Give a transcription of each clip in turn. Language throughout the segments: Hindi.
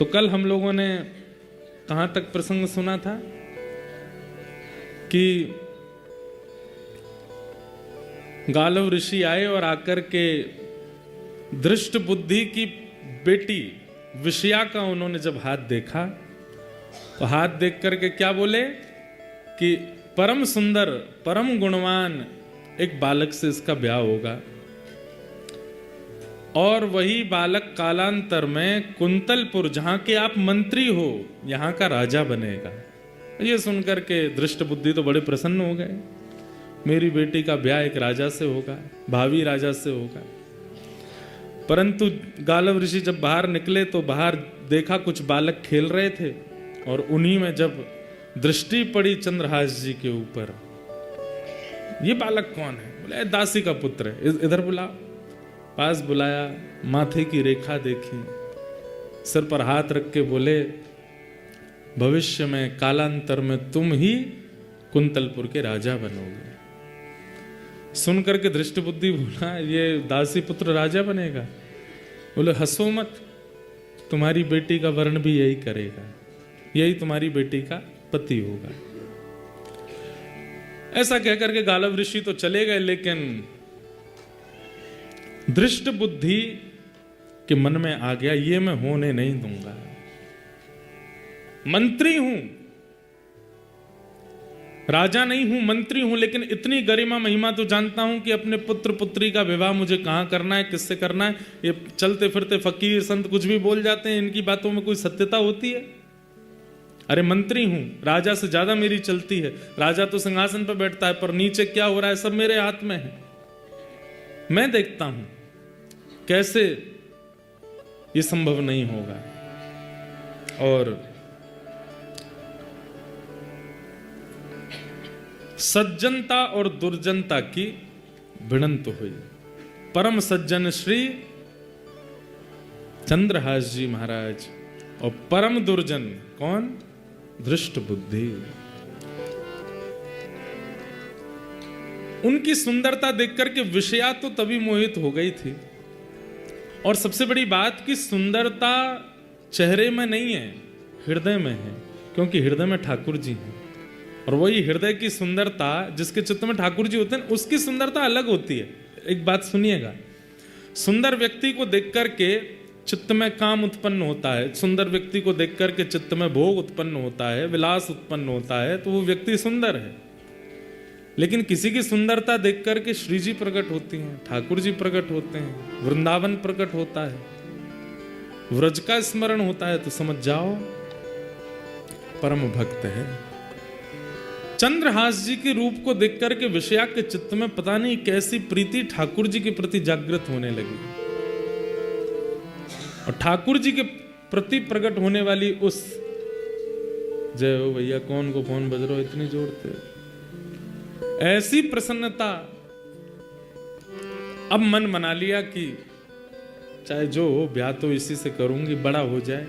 तो कल हम लोगों ने कहां तक प्रसंग सुना था कि गालव ऋषि आए और आकर के दृष्ट बुद्धि की बेटी विषया का उन्होंने जब हाथ देखा तो हाथ देख करके क्या बोले कि परम सुंदर परम गुणवान एक बालक से इसका ब्याह होगा और वही बालक कालांतर में कुंतलपुर, जहां के आप मंत्री हो, यहां का राजा बनेगा। ये सुनकर के दृष्ट बुद्धि तो बड़े प्रसन्न हो गए। मेरी बेटी का ब्याह एक राजा से होगा, भावी राजा से होगा। परंतु गालव ऋषि जब बाहर निकले तो बाहर देखा कुछ बालक खेल रहे थे और उन्हीं में जब दृष्टि पड़ी चंद्रहास जी के ऊपर, ये बालक कौन है? बोले दासी का पुत्र है, इधर बुला। पास बुलाया, माथे की रेखा देखी, सिर पर हाथ रख के बोले भविष्य में कालांतर में तुम ही कुंतलपुर के राजा बनोगे। सुन करके दृष्ट बुद्धि बोला ये दासी पुत्र राजा बनेगा? बोले हंसो मत, तुम्हारी बेटी का वर्ण भी यही करेगा, यही तुम्हारी बेटी का पति होगा। ऐसा कहकर के गालव ऋषि तो चले गए, लेकिन दृष्ट बुद्धि के मन में आ गया ये मैं होने नहीं दूंगा। मंत्री हूं, राजा नहीं हूं, मंत्री हूं, लेकिन इतनी गरिमा महिमा तो जानता हूं कि अपने पुत्र पुत्री का विवाह मुझे कहां करना है, किससे करना है। ये चलते फिरते फकीर संत कुछ भी बोल जाते हैं, इनकी बातों में कोई सत्यता होती है? अरे मंत्री हूं, राजा से ज्यादा मेरी चलती है। राजा तो सिंहासन पर बैठता है, पर नीचे क्या हो रहा है सब मेरे हाथ में है, मैं देखता हूं। कैसे ये संभव नहीं होगा? और सज्जनता और दुर्जनता की भिड़ंत हुई। परम सज्जन श्री चंद्रहास जी महाराज और परम दुर्जन कौन? दृष्ट बुद्धि। उनकी सुंदरता देखकर के विषया तो तभी मोहित हो गई थी। और सबसे बड़ी बात कि सुंदरता चेहरे में नहीं है, हृदय में है, क्योंकि हृदय में ठाकुर जी हैं। और वही हृदय की सुंदरता, जिसके चित्त में ठाकुर जी होते हैं, उसकी सुंदरता अलग होती है। एक बात सुनिएगा, सुंदर व्यक्ति को देख करके चित्त में काम उत्पन्न होता है, सुंदर व्यक्ति को देख करके चित्त में भोग उत्पन्न होता है, विलास उत्पन्न होता है, तो वो व्यक्ति सुंदर है। लेकिन किसी की सुंदरता देख करके श्री जी प्रकट होती हैं, ठाकुर जी प्रकट होते हैं, वृंदावन प्रकट होता है, व्रज का स्मरण होता है, तो समझ जाओ परम भक्त है। चंद्रहास जी के रूप को देख करके विषया के चित्त में पता नहीं कैसी प्रीति ठाकुर जी के प्रति जागृत होने लगी। और ठाकुर जी के प्रति प्रकट होने वाली उस, जय हो भैया, कौन को फोन बज रहा हो इतनी जोर से, ऐसी प्रसन्नता, अब मन बना लिया कि चाहे जो हो ब्याह तो इसी से करूंगी, बड़ा हो जाए।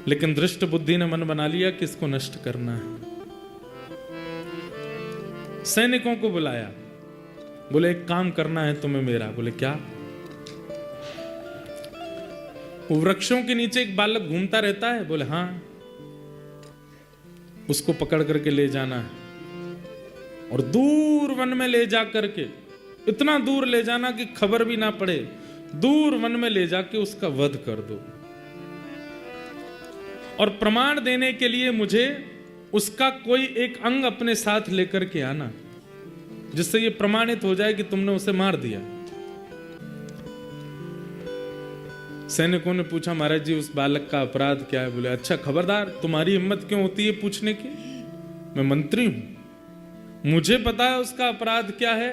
लेकिन दृष्ट बुद्धि ने मन बना लिया कि इसको नष्ट करना है। सैनिकों को बुलाया, बोले एक काम करना है तुम्हें मेरा। बोले क्या? वृक्षों के नीचे एक बालक घूमता रहता है। बोले हाँ, उसको पकड़ करके ले जाना है और दूर वन में ले जा करके, इतना दूर ले जाना कि खबर भी ना पड़े, दूर वन में ले जाके उसका वध कर दो। और प्रमाण देने के लिए मुझे उसका कोई एक अंग अपने साथ लेकर के आना, जिससे ये प्रमाणित हो जाए कि तुमने उसे मार दिया। सैनिकों ने पूछा महाराज जी उस बालक का अपराध क्या है? बोले अच्छा खबरदार, तुम्हारी हिम्मत क्यों होती है पूछने की? मैं मंत्री हूं, मुझे पता है उसका अपराध क्या है।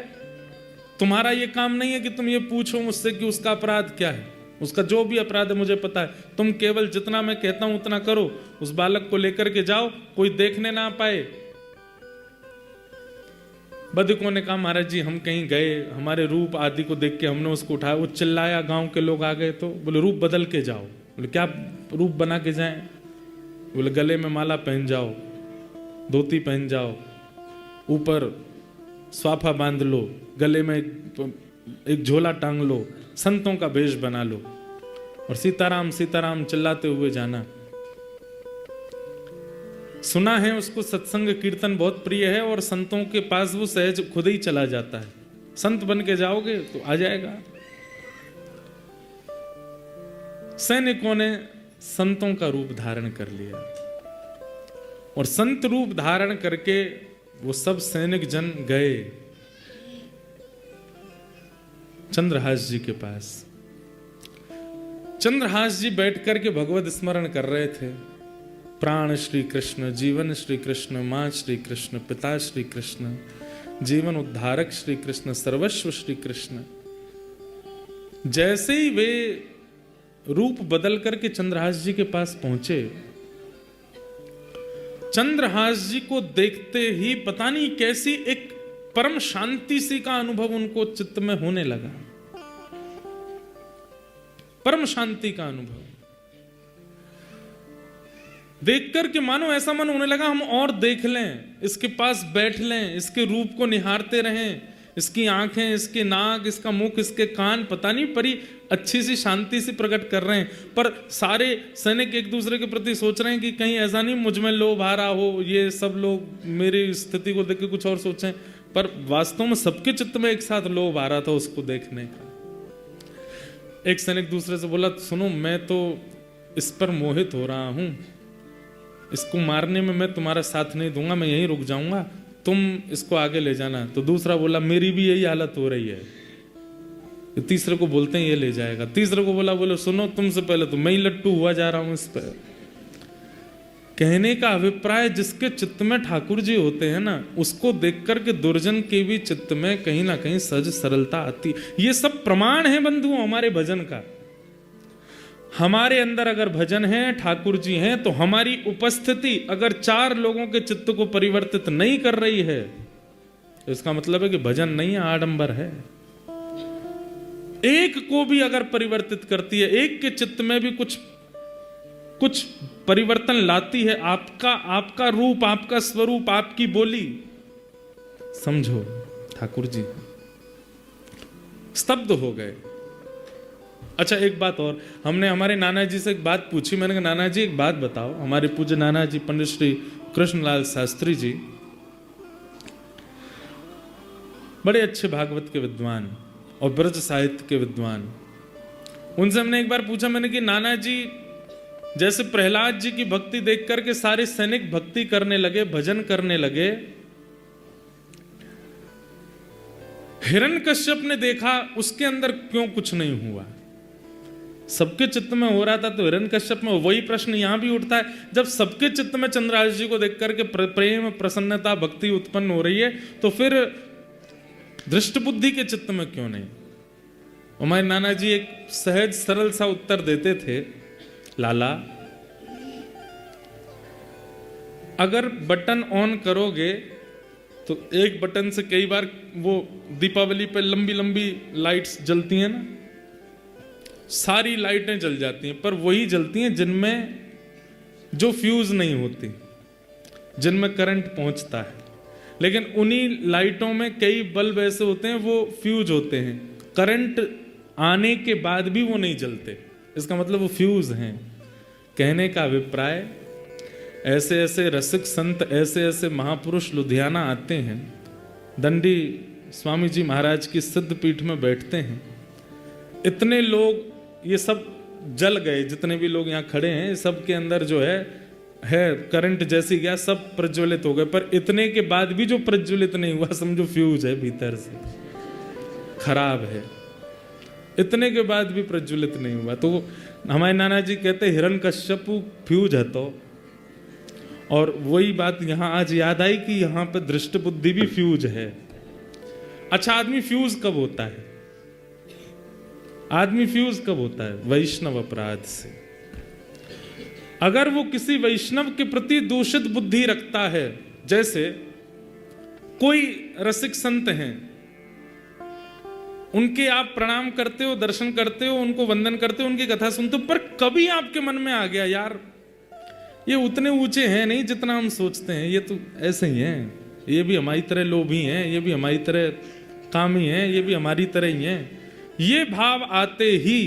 तुम्हारा ये काम नहीं है कि तुम ये पूछो मुझसे कि उसका अपराध क्या है। उसका जो भी अपराध है मुझे पता है। तुम केवल जितना मैं कहता हूं उतना करो। उस बालक को लेकर के जाओ, कोई देखने ना पाए। बधिकों ने कहा महाराज जी हम कहीं गए, हमारे रूप आदि को देख के हमने उसको उठाया, वो चिल्लाया, गांव के लोग आ गए तो बोले रूप बदल के जाओ। बोले क्या रूप बना के जाएं? बोले गले में माला पहन जाओ, धोती पहन जाओ, ऊपर स्वाफा बांध लो, गले में एक झोला टांग लो, संतों का वेश बना लो। और सीताराम सीताराम चिल्लाते हुए जाना। सुना है उसको सत्संग कीर्तन बहुत प्रिय है और संतों के पास वो सहज खुद ही चला जाता है। संत बन के जाओगे तो आ जाएगा। सैनिकों ने संतों का रूप धारण कर लिया और संत रूप धारण करके वो सब सैनिक जन गए चंद्रहास जी के पास। चंद्रहास जी बैठ करके भगवत स्मरण कर रहे थे। प्राण श्री कृष्ण, जीवन श्री कृष्ण, मां श्री कृष्ण, पिता श्री कृष्ण, जीवन उद्धारक श्री कृष्ण, सर्वस्व श्री कृष्ण। जैसे ही वे रूप बदल करके चंद्रहास जी के पास पहुंचे, चंद्रहास जी को देखते ही पता नहीं कैसी एक परम शांति सी का अनुभव उनको चित्त में होने लगा। परम शांति का अनुभव देख करके मानो ऐसा मन होने लगा हम और देख लें, इसके पास बैठ लें, इसके रूप को निहारते रहें, इसकी आंखें, इसके नाक, इसका मुख, इसके कान, पता नहीं परी अच्छी सी शांति से प्रकट कर रहे हैं। पर सारे सैनिक एक दूसरे के प्रति सोच रहे हैं कि कहीं ऐसा नहीं मुझ में लोभ आ रहा हो, ये सब लोग मेरी स्थिति को देख के कुछ और सोचें। पर वास्तव में सबके चित्त में एक साथ लोभ आ रहा था उसको देखने का। एक सैनिक दूसरे से बोला, सुनो मैं तो इस पर मोहित हो रहा हूं, इसको मारने में मैं तुम्हारा साथ नहीं दूंगा, मैं यहीं रुक जाऊंगा, तुम इसको आगे ले जाना। तो दूसरा बोला, मेरी भी यही हालत हो रही है। तो तीसरे को बोलते हैं ये ले जाएगा। तीसरे को बोले सुनो तुमसे पहले तो मैं ही लट्टू हुआ जा रहा हूं इस पर। कहने का अभिप्राय जिसके चित्त में ठाकुर जी होते हैं ना, उसको देख करके दुर्जन के भी चित्त में कहीं ना कहीं सहज सरलता आती। ये सब प्रमाण है बंधुओं हमारे भजन का। हमारे अंदर अगर भजन है, ठाकुर जी हैं, तो हमारी उपस्थिति अगर 4 लोगों के चित्त को परिवर्तित नहीं कर रही है, तो इसका मतलब है कि भजन नहीं है, आडंबर है। एक को भी अगर परिवर्तित करती है, एक के चित्त में भी कुछ परिवर्तन लाती है, आपका रूप, आपका स्वरूप, आपकी बोली, समझो ठाकुर जी स्तब्ध हो गए। अच्छा एक बात और, हमने हमारे नाना जी से एक बात पूछी। मैंने कहा नाना जी एक बात बताओ, हमारे पूज्य नाना जी पंडित श्री कृष्णलाल शास्त्री जी बड़े अच्छे भागवत के विद्वान और ब्रज साहित्य के विद्वान। उनसे हमने एक बार पूछा, मैंने कि नाना जी जैसे प्रहलाद जी की भक्ति देख करके सारे सैनिक भक्ति करने लगे, भजन करने लगे, हिरण्यकश्यप ने देखा उसके अंदर क्यों कुछ नहीं हुआ? सबके चित्त में हो रहा था तो हिरण्यकश्यप में वही प्रश्न यहां भी उठता है। जब सबके चित्त में चंद्रहास जी को देख करके प्रेम, प्रसन्नता, भक्ति उत्पन्न हो रही है, तो फिर दृष्ट बुद्धि के चित्त में क्यों नहीं? हमारे नाना जी एक सहज सरल सा उत्तर देते थे, लाला अगर बटन ऑन करोगे तो एक बटन से कई बार वो दीपावली पे लंबी लंबी लाइट्स जलती हैं ना, सारी लाइटें जल जाती हैं, पर वही जलती हैं जिनमें जो फ्यूज नहीं होती, जिनमें करंट पहुंचता है। लेकिन उन्हीं लाइटों में कई बल्ब ऐसे होते हैं वो फ्यूज होते हैं, करंट आने के बाद भी वो नहीं जलते, इसका मतलब वो फ्यूज हैं। कहने का अभिप्राय, ऐसे ऐसे रसिक संत, ऐसे ऐसे महापुरुष लुधियाना आते हैं, दंडी स्वामी जी महाराज की सिद्ध पीठ में बैठते हैं, इतने लोग ये सब जल गए, जितने भी लोग यहाँ खड़े हैं सबके अंदर जो है करंट जैसी गया, सब प्रज्वलित हो गए, पर इतने के बाद भी जो प्रज्वलित नहीं हुआ समझो फ्यूज है, भीतर से खराब है, इतने के बाद भी प्रज्वलित नहीं हुआ। तो हमारे नाना जी कहते हिरण्यकश्यपु फ्यूज है। तो और वही बात यहाँ आज याद आई कि यहाँ पे दृष्ट बुद्धि भी फ्यूज है। अच्छा आदमी फ्यूज कब होता है? आदमी फ्यूज कब होता है? वैष्णव अपराध से। अगर वो किसी वैष्णव के प्रति दूषित बुद्धि रखता है, जैसे कोई रसिक संत हैं, उनके आप प्रणाम करते हो, दर्शन करते हो, उनको वंदन करते हो, उनकी कथा सुनते हो, पर कभी आपके मन में आ गया यार ये उतने ऊंचे हैं नहीं जितना हम सोचते हैं, ये तो ऐसे ही हैं, ये भी हमारी तरह लोभी हैं, ये भी हमारी तरह कामी हैं, ये भी हमारी तरह ही हैं, ये भाव आते ही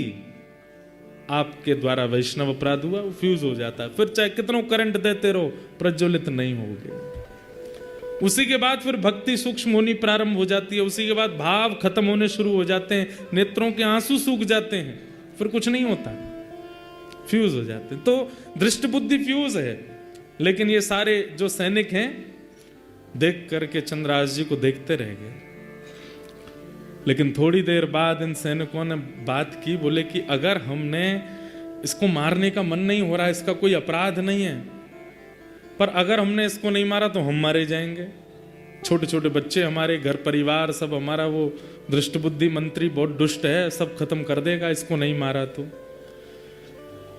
आपके द्वारा वैष्णव अपराध हुआ, वो फ्यूज हो जाता है। फिर चाहे कितना करंट देते रहो, प्रज्वलित नहीं होगे। उसी के बाद फिर भक्ति सूक्ष्म होनी प्रारंभ हो जाती है। उसी के बाद भाव खत्म होने शुरू हो जाते हैं, नेत्रों के आंसू सूख जाते हैं, फिर कुछ नहीं होता, फ्यूज हो जाते हैं। तो दृष्ट बुद्धि फ्यूज है। लेकिन ये सारे जो सैनिक हैं देख करके चंद्रहास जी को देखते रह गए। लेकिन थोड़ी देर बाद इन सैनिकों ने बात की, बोले कि अगर हमने इसको मारने का मन नहीं हो रहा, इसका कोई अपराध नहीं है, पर अगर हमने इसको नहीं मारा तो हम मारे जाएंगे। छोटे छोटे बच्चे, हमारे घर परिवार सब, हमारा वो दृष्ट बुद्धि मंत्री बहुत दुष्ट है, सब खत्म कर देगा इसको नहीं मारा तो।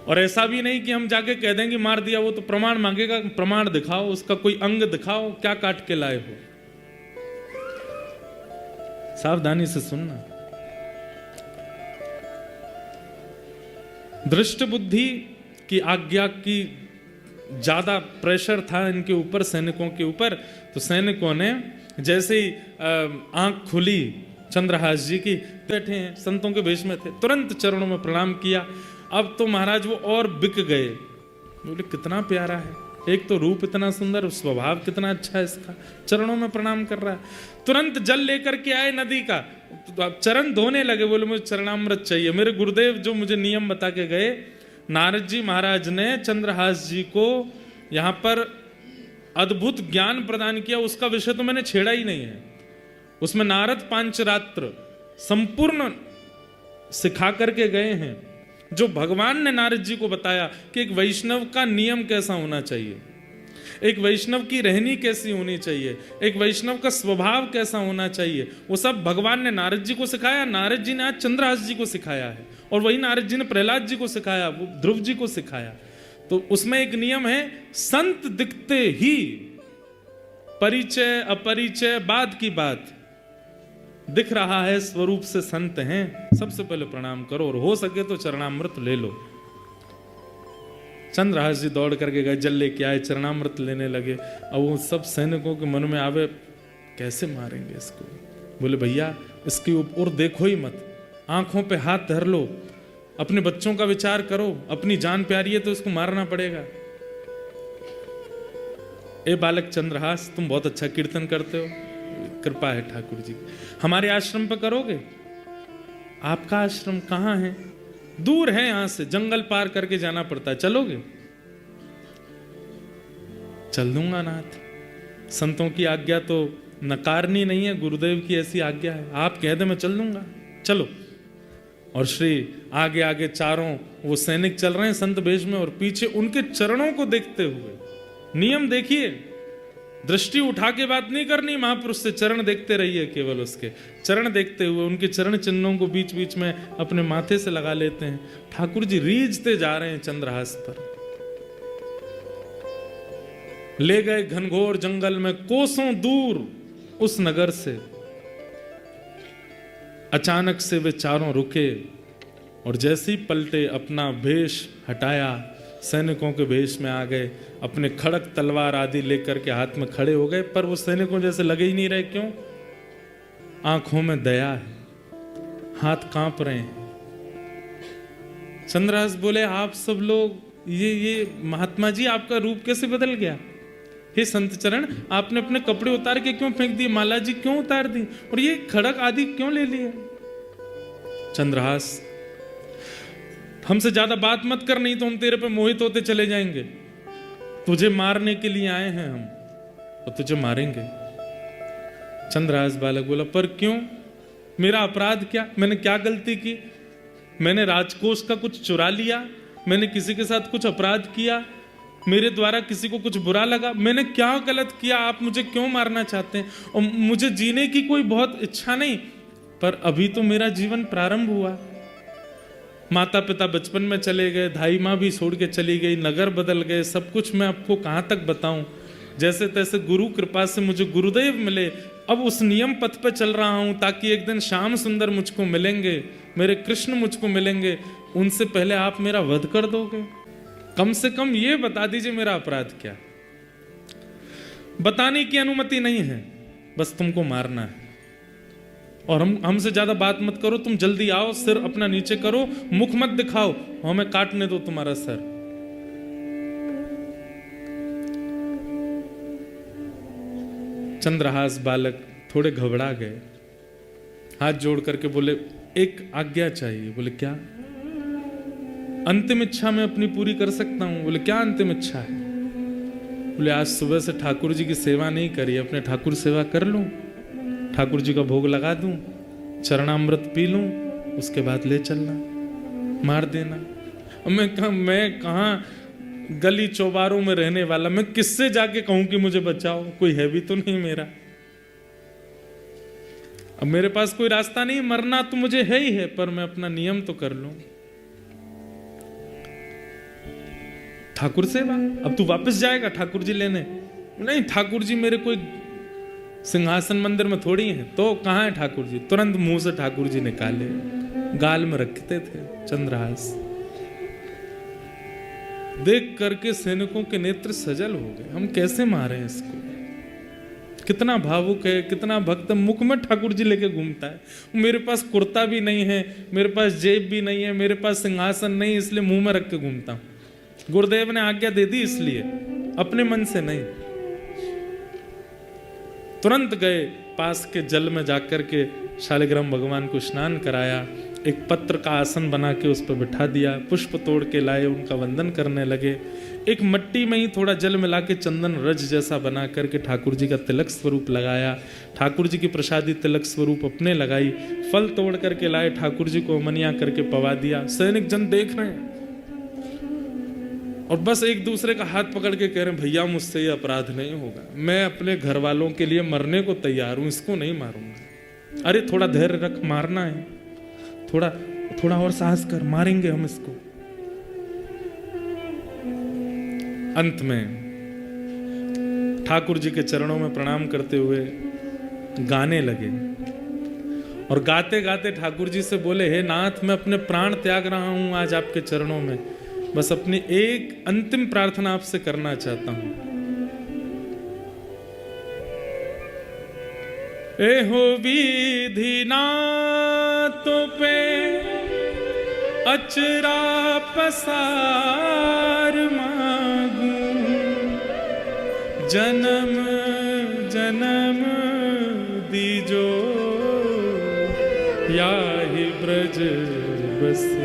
और ऐसा भी नहीं कि हम जाके कह देंगे मार दिया, वो तो प्रमाण मांगेगा, प्रमाण दिखाओ, उसका कोई अंग दिखाओ, क्या काट के लाए हो। सावधानी से सुनना। दृष्ट बुद्धि की आज्ञा की ज्यादा प्रेशर था इनके ऊपर, सैनिकों के ऊपर। तो सैनिकों ने जैसे ही आंख खुली चंद्रहास जी की, बैठे हैं संतों के भेष में थे, तुरंत चरणों में प्रणाम किया। अब तो महाराज वो और बिक गए, बोले कितना प्यारा है, एक तो रूप इतना सुंदर, स्वभाव कितना अच्छा है इसका, चरणों में प्रणाम कर रहा है। तुरंत जल लेकर के आए नदी का, तो चरण धोने लगे, बोले मुझे चरणामृत चाहिए। मेरे गुरुदेव जो मुझे नियम बता के गए, नारद जी महाराज ने चंद्रहास जी को यहाँ पर अद्भुत ज्ञान प्रदान किया, उसका विषय तो मैंने छेड़ा ही नहीं है। उसमें नारद पांचरात्र संपूर्ण सिखा करके गए हैं, जो भगवान ने नारद जी को बताया कि एक वैष्णव का नियम कैसा होना चाहिए, एक वैष्णव की रहनी कैसी होनी चाहिए, एक वैष्णव का स्वभाव कैसा होना चाहिए, वो सब भगवान ने नारद जी को सिखाया। नारद जी ने आज चंद्रहास जी को सिखाया है, और वही नारद जी ने प्रहलाद जी को सिखाया, वो ध्रुव जी को सिखाया। तो उसमें एक नियम है, संत दिखते ही परिचय अपरिचय बाद की बात, दिख रहा है स्वरूप से संत हैं, सबसे पहले प्रणाम करो, और हो सके तो चरणामृत ले लो। चंद्रहास जी दौड़ करके गए, जल लेके आए, चरणामृत लेने लगे। अब वो सब सैनिकों के मन में आवे, कैसे मारेंगे इसको। बोले भैया इसकी ऊपर देखो ही मत, आंखों पे हाथ धर लो, अपने बच्चों का विचार करो, अपनी जान प्यारी है तो इसको मारना पड़ेगा। ए बालक चंद्रहास, तुम बहुत अच्छा कीर्तन करते हो, कृपा है ठाकुर जी, हमारे आश्रम पर करोगे। आपका आश्रम कहाँ है? दूर है, यहां से जंगल पार करके जाना पड़ता है, चलोगे? चल दूंगा नाथ, संतों की आज्ञा तो नकारनी नहीं है, गुरुदेव की ऐसी आज्ञा है, आप कह दे मैं चल दूंगा, चलो। और श्री आगे आगे चारों वो सैनिक चल रहे हैं संत भेष में, और पीछे उनके चरणों को देखते हुए, नियम देखिए, दृष्टि उठा के बात नहीं करनी, महापुरुष से चरण देखते रहिए, केवल उसके चरण देखते हुए उनके चरण चिन्हों को बीच बीच में अपने माथे से लगा लेते हैं। ठाकुर जी रीझते जा रहे हैं चंद्रहास पर। ले गए घनघोर जंगल में, कोसों दूर उस नगर से। अचानक से वे चारों रुके, और जैसे ही पलटे, अपना भेष हटाया, सैनिकों के भेष में आ गए, अपने खड़क तलवार आदि लेकर के हाथ में खड़े हो गए। पर वो सैनिकों जैसे लगे ही नहीं रहे, क्यों? आंखों में दया है, हाथ कांप रहे हैं। चंद्रहास बोले, आप सब लोग, ये महात्मा जी आपका रूप कैसे बदल गया? हे संत चरण, आपने अपने कपड़े उतार के क्यों फेंक दिए? माला जी क्यों उतार दी? और ये खड़क आदि क्यों ले लिए? चंद्रहास, हमसे ज्यादा बात मत कर, नहीं तो हम तेरे पे मोहित होते चले जाएंगे। तुझे मारने के लिए आए हैं हम, और तुझे मारेंगे। चंद्रहास बालक बोला, पर क्यों? मेरा अपराध क्या? मैंने क्या गलती की? मैंने राजकोष का कुछ चुरा लिया? मैंने किसी के साथ कुछ अपराध किया? मेरे द्वारा किसी को कुछ बुरा लगा? मैंने क्या गलत किया? आप मुझे क्यों मारना चाहते हैं? और मुझे जीने की कोई बहुत इच्छा नहीं, पर अभी तो मेरा जीवन प्रारंभ हुआ। माता पिता बचपन में चले गए, धाई माँ भी छोड़ के चली गई, नगर बदल गए, सब कुछ मैं आपको कहाँ तक बताऊं। जैसे तैसे गुरु कृपा से मुझे गुरुदेव मिले, अब उस नियम पथ पे चल रहा हूं, ताकि एक दिन श्याम सुंदर मुझको मिलेंगे, मेरे कृष्ण मुझको मिलेंगे, उनसे पहले आप मेरा वध कर दोगे। कम से कम ये बता दीजिए मेरा अपराध क्या। बताने की अनुमति नहीं है, बस तुमको मारना है। और हमसे ज्यादा बात मत करो, तुम जल्दी आओ, सिर अपना नीचे करो, मुख मत दिखाओ, हमें काटने दो तुम्हारा सर। चंद्रहास बालक थोड़े घबरा गए, हाथ जोड़ करके बोले एक आज्ञा चाहिए। बोले क्या? अंतिम इच्छा मैं अपनी पूरी कर सकता हूं। बोले क्या अंतिम इच्छा है? बोले आज सुबह से ठाकुर जी की सेवा नहीं करी, अपने ठाकुर सेवा कर लूं, ठाकुर जी का भोग लगा दूं, चरणामृत पी लूं, उसके बाद ले चलना, मार देना। मैं कहां गली चौबारों में रहने वाला, मैं किससे जाके कहूं कि मुझे बचाओ? कोई है भी तो नहीं मेरा। अब मेरे पास कोई रास्ता नहीं, मरना तो मुझे है ही है, पर मैं अपना नियम तो कर लूं। ठाकुर सेवा, अब तू वापस जाएगा ठाकुर जी लेने? नहीं, ठाकुर जी मेरे कोई सिंहासन मंदिर में थोड़ी हैं। तो कहां है ठाकुर जी? तुरंत मुंह से ठाकुर जी निकाले, गाल में रखते थे चंद्रहास। देख करके सैनिकों के नेत्र सजल हो गए, हम कैसे मारे इसको? कितना भावुक है, कितना भक्त, मुख में ठाकुर जी लेके घूमता है। मेरे पास कुर्ता भी नहीं है, मेरे पास जेब भी नहीं है, मेरे पास सिंहासन नहीं, इसलिए मुंह में रख के घूमता हूं। गुरुदेव ने आज्ञा दे दी इसलिए, अपने मन से नहीं। तुरंत गए पास के जल में जाकर के शालिग्राम भगवान को स्नान कराया, एक पत्र का आसन बना के उस पर बिठा दिया, पुष्प तोड़ के लाए, उनका वंदन करने लगे। एक मट्टी में ही थोड़ा जल मिला के चंदन रज जैसा बना करके ठाकुर जी का तिलक स्वरूप लगाया, ठाकुर जी की प्रसादी तिलक स्वरूप अपने लगाई, फल तोड़ करके लाए, ठाकुर जी को अमनिया करके पवा दिया। सैनिक जन देख रहे हैं और बस एक दूसरे का हाथ पकड़ के कह रहे हैं भैया मुझसे ये अपराध नहीं होगा, मैं अपने घर वालों के लिए मरने को तैयार हूं, इसको नहीं मारूंगा। अरे थोड़ा धैर्य रख, मारना है, थोड़ा और साहस कर, मारेंगे हम इसको। अंत में ठाकुर जी के चरणों में प्रणाम करते हुए गाने लगे और गाते गाते ठाकुर जी से बोले, हे नाथ, मैं अपने प्राण त्याग रहा हूं आज आपके चरणों में, बस अपनी एक अंतिम प्रार्थना आपसे करना चाहता हूं। एहो विधि नाथों पे अचरा पसार मांगू, जन्म जन्म दीजो याहि ब्रज बसी,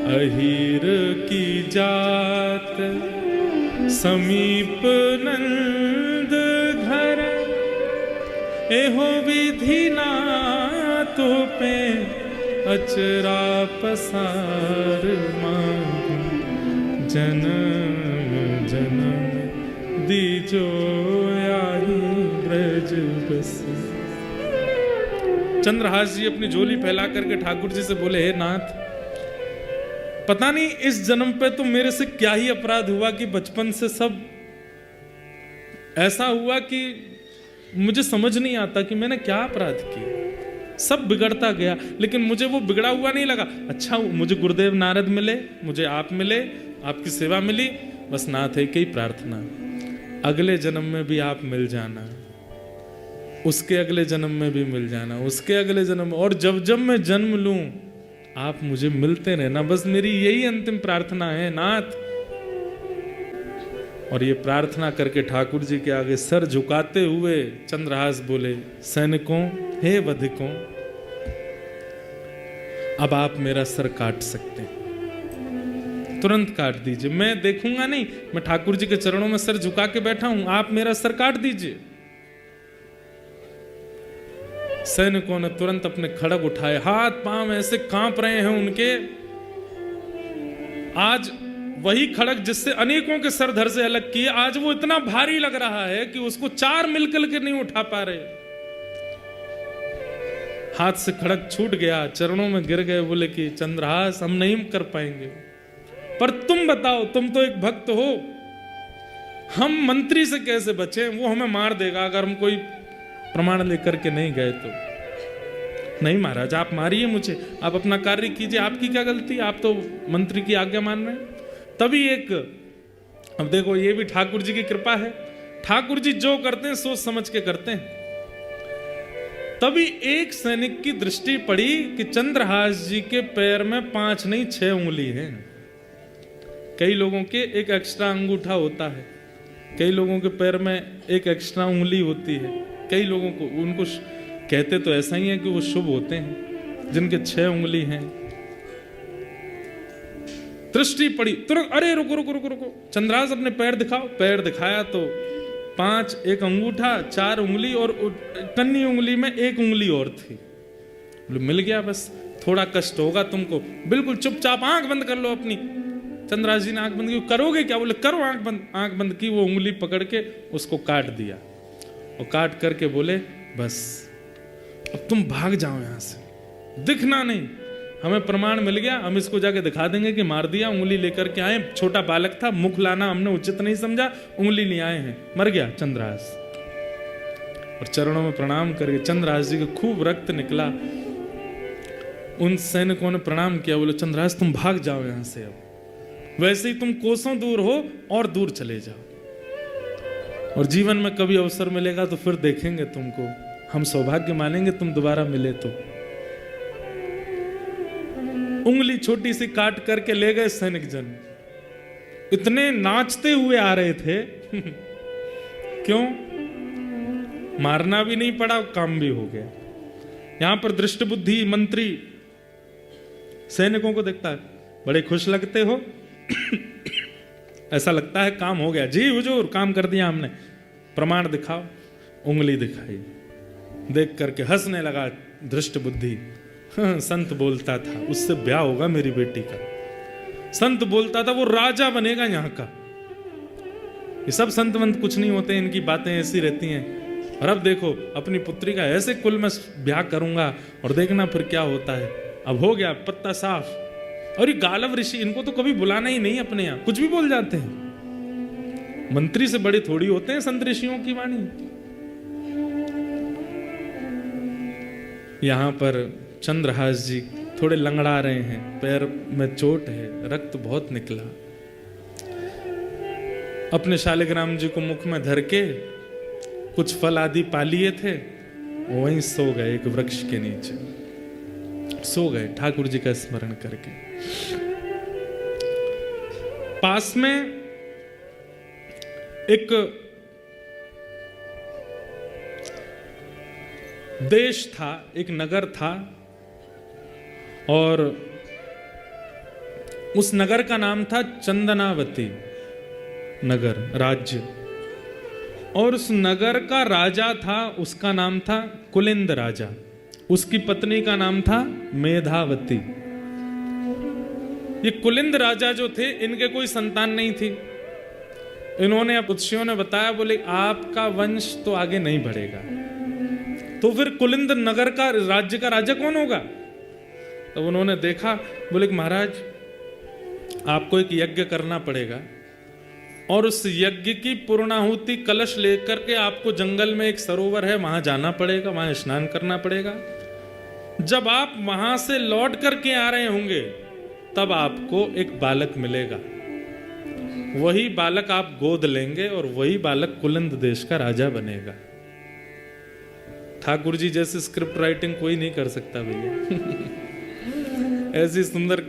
अहीर की जात समीप नंद घर, एहो विधि नाथों पे अचरा पसार मांगू, जन्म जन्म दीजो याहि ब्रज बसी। चंद्रहास जी अपनी झोली फैला करके ठाकुर जी से बोले, हे नाथ, पता नहीं इस जन्म पे तो मेरे से क्या ही अपराध हुआ कि बचपन से सब ऐसा हुआ कि मुझे समझ नहीं आता कि मैंने क्या अपराध किया। सब बिगड़ता गया, लेकिन मुझे वो बिगड़ा हुआ नहीं लगा। अच्छा, मुझे गुरुदेव नारद मिले, मुझे आप मिले, आपकी सेवा मिली, बस नाथ एक ही प्रार्थना, अगले जन्म में भी आप मिल जाना, उसके अगले जन्म में भी मिल जाना, उसके अगले जन्म, और जब जब मैं जन्म लूं आप मुझे मिलते रहना, बस मेरी यही अंतिम प्रार्थना है नाथ। और ये प्रार्थना करके ठाकुर जी के आगे सर झुकाते हुए चंद्रहास बोले, सैनिकों, हे वधिकों, अब आप मेरा सर काट सकते हैं, तुरंत काट दीजिए, मैं देखूंगा नहीं, मैं ठाकुर जी के चरणों में सर झुका के बैठा हूं, आप मेरा सर काट दीजिए। सैनिकों ने तुरंत अपने खड़ग उठाए, हाथ पांव ऐसे कांप रहे हैं उनके। आज वही खड़ग जिससे अनेकों के सर धड़ से अलग किए, आज वो इतना भारी लग रहा है कि उसको चार मिलकर के नहीं उठा पा रहे। हाथ से खड़ग छूट गया, चरणों में गिर गए, बोले कि चंद्रहास, हम नहीं कर पाएंगे, पर तुम बताओ, तुम तो एक भक्त हो, हम मंत्री से कैसे बचे? वो हमें मार देगा अगर हम कोई प्रमाण लेकर के नहीं गए तो। नहीं महाराज, आप मारिए मुझे, आप अपना कार्य कीजिए, आपकी क्या गलती, आप तो मंत्री की आज्ञा मान रहे हैं। तभी एक, अब देखो ये भी ठाकुर जी की कृपा है, ठाकुर जी जो करते हैं सोच समझ के करते हैं। तभी एक सैनिक की दृष्टि पड़ी कि चंद्रहास जी के पैर में 5 नहीं 6 उंगली है। कई लोगों के एक एक्स्ट्रा अंगूठा होता है, कई लोगों के पैर में एक एक्स्ट्रा उंगली होती है, कई लोगों को उनको कहते तो ऐसा ही है कि वो शुभ होते हैं जिनके 6 उंगली हैं। दृष्टि पड़ी तुरंत, अरे रुको रुको रुको रुको, चंद्रहास अपने पैर दिखाओ। पैर दिखाया तो 5 एक अंगूठा 4 उंगली और कन्नी उंगली में 1 उंगली और थी। बोले मिल गया, बस थोड़ा कष्ट होगा तुमको, बिल्कुल चुपचाप आंख बंद कर लो अपनी। चंद्रहास जी ने आंख बंद की। करोगे क्या? बोले करो आंख बंद। आंख बंद की, वो उंगली पकड़ के उसको काट दिया और काट करके बोले बस अब तुम भाग जाओ यहां से, दिखना नहीं, हमें प्रमाण मिल गया, हम इसको जाके दिखा देंगे कि मार दिया। उंगली लेकर के आए, छोटा बालक था, मुख लाना हमने उचित नहीं समझा, उंगली ले आए हैं, मर गया चंद्रहास। और चरणों में प्रणाम करके चंद्रहास जी को खूब रक्त निकला। उन सैनिकों ने प्रणाम किया, बोले चंद्रहास तुम भाग जाओ यहां से, अब वैसे ही तुम कोसों दूर हो और दूर चले जाओ, और जीवन में कभी अवसर मिलेगा तो फिर देखेंगे तुमको, हम सौभाग्य मानेंगे तुम दोबारा मिले तो। उंगली छोटी सी काट करके ले गए सैनिक जन। इतने नाचते हुए आ रहे थे क्यों? मारना भी नहीं पड़ा, काम भी हो गया। यहां पर दृष्ट बुद्धि मंत्री सैनिकों को देखता है, बड़े खुश लगते हो ऐसा लगता है काम हो गया। जी हुजूर, काम कर दिया हमने, प्रमाण दिखाओ। उंगली दिखाई, देख करके हंसने लगा दृष्ट बुद्धि। संत बोलता था उससे ब्याह होगा मेरी बेटी का, संत बोलता था वो राजा बनेगा यहाँ का। ये सब संत वंत कुछ नहीं होते, इनकी बातें ऐसी रहती हैं। और अब देखो अपनी पुत्री का ऐसे कुल में ब्याह करूंगा और देखना फिर क्या होता है। अब हो गया पत्ता साफ। और ये गालव ऋषि, इनको तो कभी बुलाना ही नहीं अपने यहाँ, कुछ भी बोल जाते हैं। मंत्री से बड़े थोड़ी होते हैं संत ऋषियों की वाणी। यहां पर चंद्रहास जी थोड़े लंगड़ा रहे हैं, पैर में चोट है, रक्त बहुत निकला। अपने शालिग्राम जी को मुख में धर के कुछ फल आदि पा लिए थे, वहीं सो गए, एक वृक्ष के नीचे सो गए ठाकुर जी का स्मरण करके। पास में एक देश था, एक नगर था, और उस नगर का नाम था चंदनावती नगर राज्य। और उस नगर का राजा था, उसका नाम था कुलिंद राजा। उसकी पत्नी का नाम था मेधावती। ये कुलिंद राजा जो थे, इनके कोई संतान नहीं थी। इन्होंने पुत्सियों ने बताया, बोले आपका वंश तो आगे नहीं बढ़ेगा, तो फिर कुलिंद नगर का राज्य का राजा कौन होगा? तो उन्होंने देखा, बोले महाराज आपको एक यज्ञ करना पड़ेगा, और उस यज्ञ की पूर्णाहुति कलश लेकर के आपको जंगल में एक सरोवर है, वहां जाना पड़ेगा, वहां स्नान करना पड़ेगा। जब आप वहां से लौट करके आ रहे होंगे तब आपको एक बालक मिलेगा, वही बालक आप गोद लेंगे और वही बालक कुलिंद देश का राजा बनेगा। ठाकुर जी जैसे स्क्रिप्ट राइटिंग कोई नहीं कर सकता भैया ऐसी सुंदर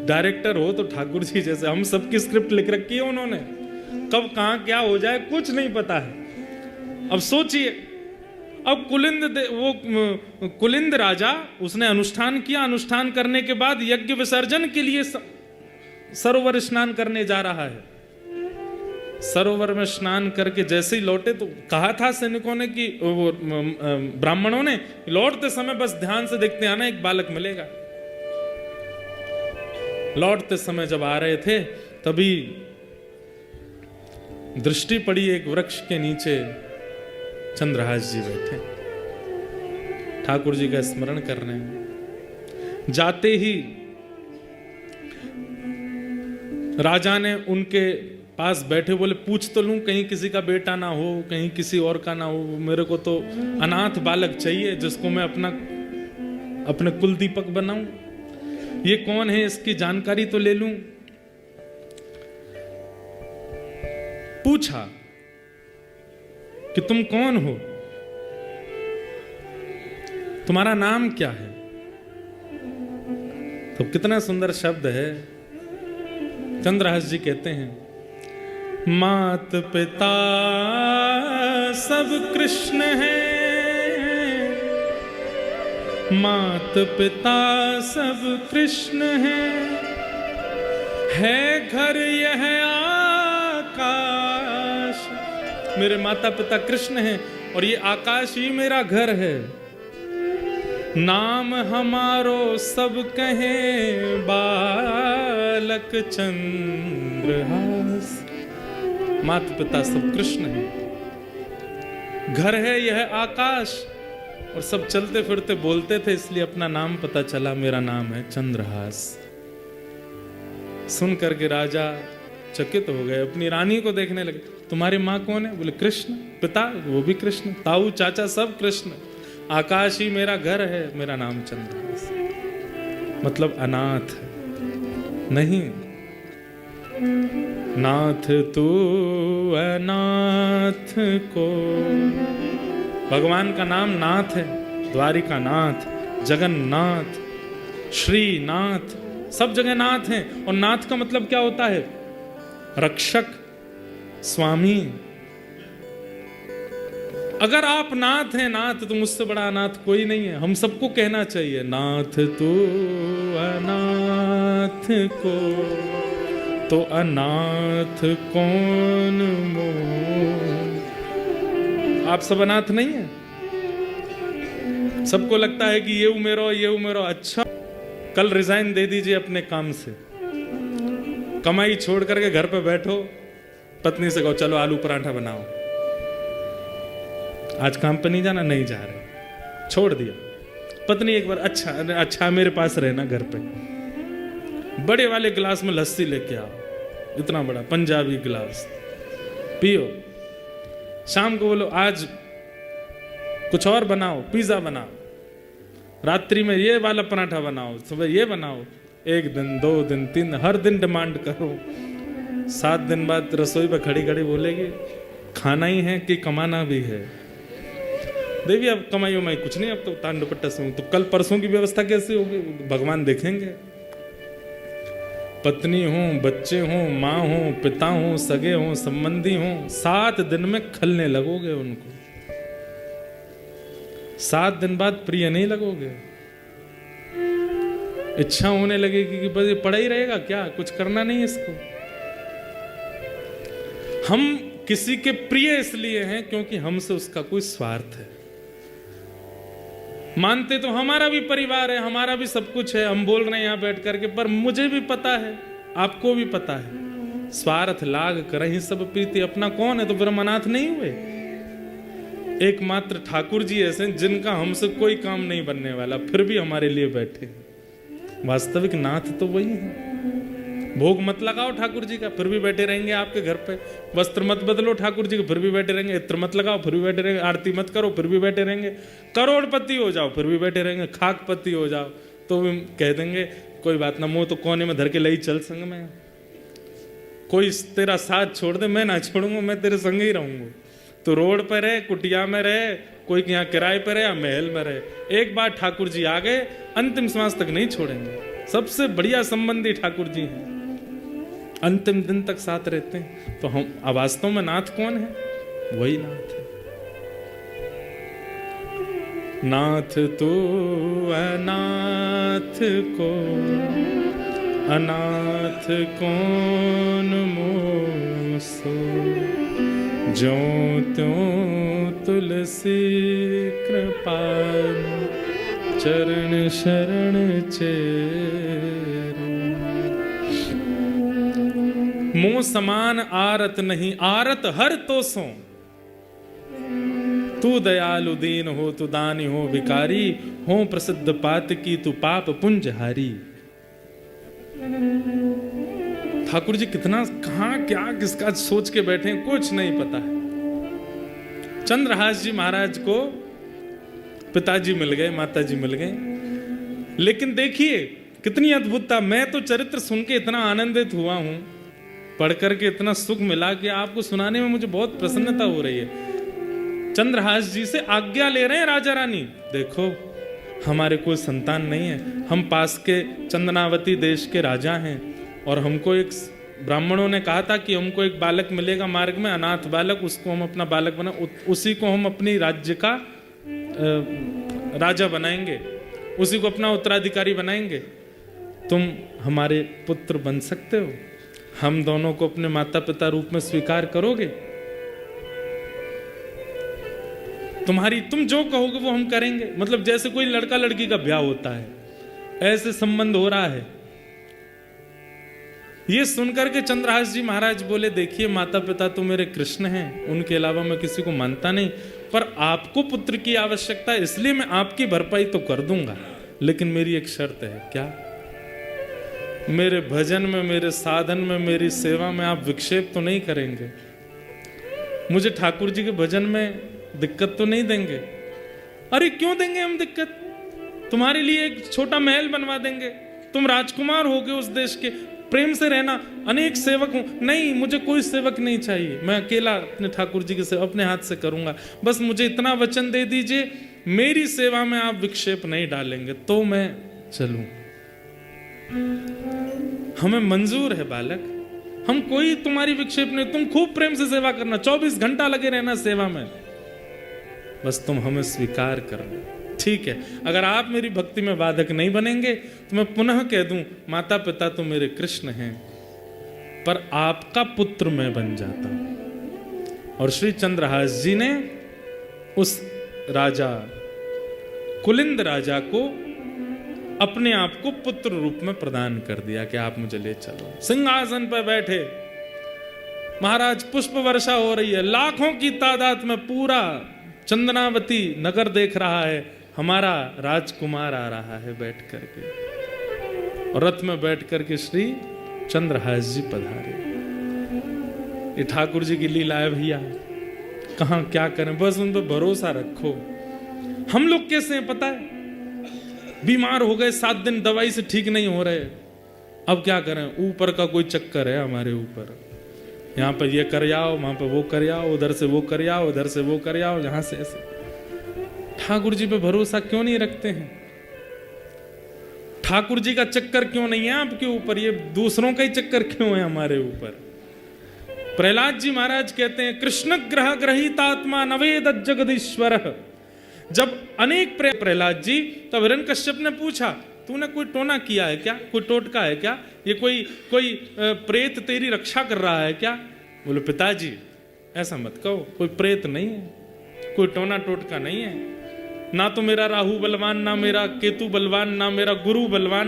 डायरेक्टर हो तो ठाकुर जी जैसे। हम सबकी स्क्रिप्ट लिख रखी है उन्होंने, कब कहां क्या हो जाए कुछ नहीं पता है। अब सोचिए, अब वो कुलिंद राजा, उसने अनुष्ठान किया, अनुष्ठान करने के बाद यज्ञ विसर्जन के लिए सरोवर स्नान करने जा रहा है। सरोवर में स्नान करके जैसे ही लौटे तो कहा था सैनिकों ने कि वो ब्राह्मणों ने, लौटते समय बस ध्यान से देखते आना, एक बालक मिलेगा। लौटते समय जब आ रहे थे तभी दृष्टि पड़ी, एक वृक्ष के नीचे चंद्रहास जी बैठे ठाकुर जी का स्मरण कर रहे हैं। जाते ही राजा ने उनके पास बैठे बोले पूछ तो लूं, कहीं किसी का बेटा ना हो, कहीं किसी और का ना हो, मेरे को तो अनाथ बालक चाहिए जिसको मैं अपने कुल दीपक बनाऊं। ये कौन है इसकी जानकारी तो ले लूं। पूछा कि तुम कौन हो? तुम्हारा नाम क्या है? तो कितना सुंदर शब्द है। चंद्रहास जी कहते हैं, मात पिता सब कृष्ण है, मात पिता सब कृष्ण है घर यह आकाश। मेरे माता पिता कृष्ण हैं और ये आकाश ही मेरा घर है। नाम हमारो सब कहे बालक चंद्रहास। माता पिता सब कृष्ण हैं, घर है यह आकाश। और सब चलते फिरते बोलते थे, इसलिए अपना नाम पता चला, मेरा नाम है चंद्रहास। सुन करके राजा चकित हो गए, अपनी रानी को देखने लगे। तुम्हारी माँ कौन है? बोले कृष्ण। पिता? वो भी कृष्ण। ताऊ चाचा सब कृष्ण। आकाश ही मेरा घर है, मेरा नाम चंद्रहास। मतलब अनाथ नहीं। नाथ तू अनाथ को, भगवान का नाम नाथ है। द्वारिका नाथ, जगन्नाथ, श्रीनाथ, सब जगह नाथ हैं। और नाथ का मतलब क्या होता है? रक्षक, स्वामी। अगर आप नाथ हैं, नाथ, तो मुझसे बड़ा अनाथ कोई नहीं है। हम सबको कहना चाहिए, नाथ तू अनाथ को, तो अनाथ कौन मोह। आप सब अनाथ नहीं है? सबको लगता है कि ये उमेरो। अच्छा, कल रिजाइन दे दीजिए अपने काम से, कमाई छोड़ करके घर पे बैठो, पत्नी से कहो चलो आलू पराठा बनाओ। आज काम पे नहीं जाना? नहीं जा रहे, छोड़ दिया। पत्नी एक बार अच्छा मेरे पास रहना घर पे, बड़े वाले गिलास में लस्सी लेके आओ, इतना बड़ा पंजाबी गिलास, पियो। शाम को बोलो आज कुछ और बनाओ, पिज्जा बनाओ, रात्रि में ये वाला पराठा बनाओ, सुबह ये बनाओ। 1 दिन 2 दिन 3 दिन, हर दिन डिमांड करो। 7 दिन बाद रसोई पर खड़ी खड़ी बोलेगी खाना ही है कि कमाना भी है। देवी अब कमाई उमाई कुछ नहीं, अब तो तान दुपट्टा से। तो कल परसों की व्यवस्था कैसे होगी? भगवान देखेंगे। पत्नी हो, बच्चे हो, माँ हो, पिता हो, सगे हो, संबंधी हो, 7 दिन में खलने लगोगे उनको। 7 दिन बाद प्रिय नहीं लगोगे। इच्छा होने लगेगी कि बस ये पड़ा ही रहेगा क्या, कुछ करना नहीं इसको। हम किसी के प्रिय इसलिए हैं क्योंकि हमसे उसका कोई स्वार्थ है। मानते तो हमारा भी परिवार है, हमारा भी सब कुछ है, हम बोल रहे हैं यहां बैठ करके, पर मुझे भी पता है, आपको भी पता है, स्वार्थ लाग करहि सब प्रीति। अपना कौन है? तो फिर हम अनाथ नहीं हुए। एकमात्र ठाकुर जी ऐसे जिनका हमसे कोई काम नहीं बनने वाला, फिर भी हमारे लिए बैठे। वास्तविक नाथ तो वही है। भोग मत लगाओ ठाकुर जी का, फिर भी बैठे रहेंगे आपके घर पे। वस्त्र मत बदलो ठाकुर जी के, फिर भी बैठे रहेंगे। इत्र मत लगाओ, फिर भी बैठे रहेंगे। आरती मत करो, फिर भी बैठे रहेंगे। करोड़पति हो जाओ, फिर भी बैठे रहेंगे। खाकपति हो जाओ तो भी कह देंगे कोई बात ना, मुंह तो कोने में धर के लई चल संग में। कोई तेरा साथ छोड़ दे, मैं ना छोड़ूंगा, मैं तेरे संग ही रहूंगा। तो रोड पर रहे, कुटिया में रहे, कोई यहाँ किराए पर रहे या महल में रहे, एक बार ठाकुर जी आ गए, अंतिम श्वास तक नहीं छोड़ेंगे। सबसे बढ़िया संबंधी ठाकुर जी हैं, अंतिम दिन तक साथ रहते हैं। तो हम वास्तव में नाथ कौन है? वही नाथ है। नाथ तू अनाथ को, अनाथ कौन मोसो। जो त्यों तुलसी कृपाल, चरण शरण चेरो। मुंह समान आरत नहीं, आरत हर तो सो। तू दयालु दीन हो, तू दानी हो भिकारी हो, प्रसिद्ध पात की तू पाप पुंज हारी। ठाकुर जी कितना कहां क्या किसका सोच के बैठे हैं, कुछ नहीं पता है। चंद्रहास जी महाराज को पिताजी मिल गए, माताजी मिल गए, लेकिन देखिए कितनी अद्भुतता। मैं तो चरित्र सुन के इतना आनंदित हुआ हूं, पढ़ करके इतना सुख मिला कि आपको सुनाने में मुझे बहुत प्रसन्नता हो रही है। चंद्रहास जी से आज्ञा ले रहे हैं राजा रानी। देखो हमारे कोई संतान नहीं है, हम पास के चंदनावती देश के राजा हैं और हमको एक ब्राह्मणों ने कहा था कि हमको एक बालक मिलेगा मार्ग में, अनाथ बालक, उसको हम अपना बालक बना, उसी को हम अपनी राज्य का राजा बनाएंगे, उसी को अपना उत्तराधिकारी बनाएंगे। तुम हमारे पुत्र बन सकते हो, हम दोनों को अपने माता पिता रूप में स्वीकार करोगे? तुम जो कहोगे वो हम करेंगे। मतलब जैसे कोई लड़का लड़की का ब्याह होता है, ऐसे संबंध हो रहा है। ये सुनकर के चंद्रहास जी महाराज बोले, देखिए माता पिता तो मेरे कृष्ण हैं, उनके अलावा मैं किसी को मानता नहीं, पर आपको पुत्र की आवश्यकता है, इसलिए मैं आपकी भरपाई तो कर दूंगा, लेकिन मेरी एक शर्त है। क्या? मेरे भजन में, मेरे साधन में, मेरी सेवा में आप विक्षेप तो नहीं करेंगे? मुझे ठाकुर जी के भजन में दिक्कत तो नहीं देंगे? अरे क्यों देंगे हम दिक्कत? तुम्हारे लिए एक छोटा महल बनवा देंगे, तुम राजकुमार होगे उस देश के, प्रेम से रहना, अनेक सेवक हूं। नहीं, मुझे कोई सेवक नहीं चाहिए, मैं अकेला अपने ठाकुर जी की सेवा अपने हाथ से करूंगा। बस मुझे इतना वचन दे दीजिए, मेरी सेवा में आप विक्षेप नहीं डालेंगे तो मैं चलूं। हमें मंजूर है बालक, हम कोई तुम्हारी विक्षेप नहीं, तुम खूब प्रेम से सेवा करना, 24 घंटा लगे रहना सेवा में, बस तुम हमें स्वीकार करना। ठीक है, अगर आप मेरी भक्ति में बाधक नहीं बनेंगे तो मैं पुनः कह दूं, माता पिता तो मेरे कृष्ण हैं, पर आपका पुत्र मैं बन जाता हूं। और श्री चंद्रहास जी ने उस राजा, कुलिंद राजा को अपने आप को पुत्र रूप में प्रदान कर दिया कि आप मुझे ले चलो। सिंहासन पर बैठे महाराज, पुष्प वर्षा हो रही है, लाखों की तादाद में पूरा चंदनावती नगर देख रहा है, हमारा राजकुमार आ रहा है बैठ करके, और रथ में बैठ करके श्री चंद्रहास जी पधारे। ये ठाकुर जी की लीला है भैया, कहां क्या करें, बस उन पर भरोसा रखो। हम लोग कैसे हैं पता है? बीमार हो गए, 7 दिन दवाई से ठीक नहीं हो रहे, अब क्या करें? ऊपर का कोई चक्कर है हमारे ऊपर, यहाँ पर ये कर आओ, वहां पर वो कर आओ, उधर से वो कर आओ, उधर से वो कर आओ, यहां से ऐसे। ठाकुर जी पे भरोसा क्यों नहीं रखते हैं? ठाकुर जी का चक्कर क्यों नहीं है आपके ऊपर? ये दूसरों का ही चक्कर क्यों है हमारे ऊपर? प्रहलाद जी महाराज कहते हैं, कृष्ण ग्रह ग्रहितात्मा नवेद जगदीश्वर। जब अनेक प्रहलाद जी, तब हिरण्यकश्यप ने पूछा, तूने कोई टोना किया है क्या? कोई टोटका है क्या? ये कोई प्रेत तेरी रक्षा कर रहा है क्या? बोले पिताजी ऐसा मत कहो, कोई प्रेत नहीं है, कोई टोना टोटका नहीं है, ना तो मेरा राहु बलवान, ना मेरा केतु बलवान, ना मेरा गुरु बलवान।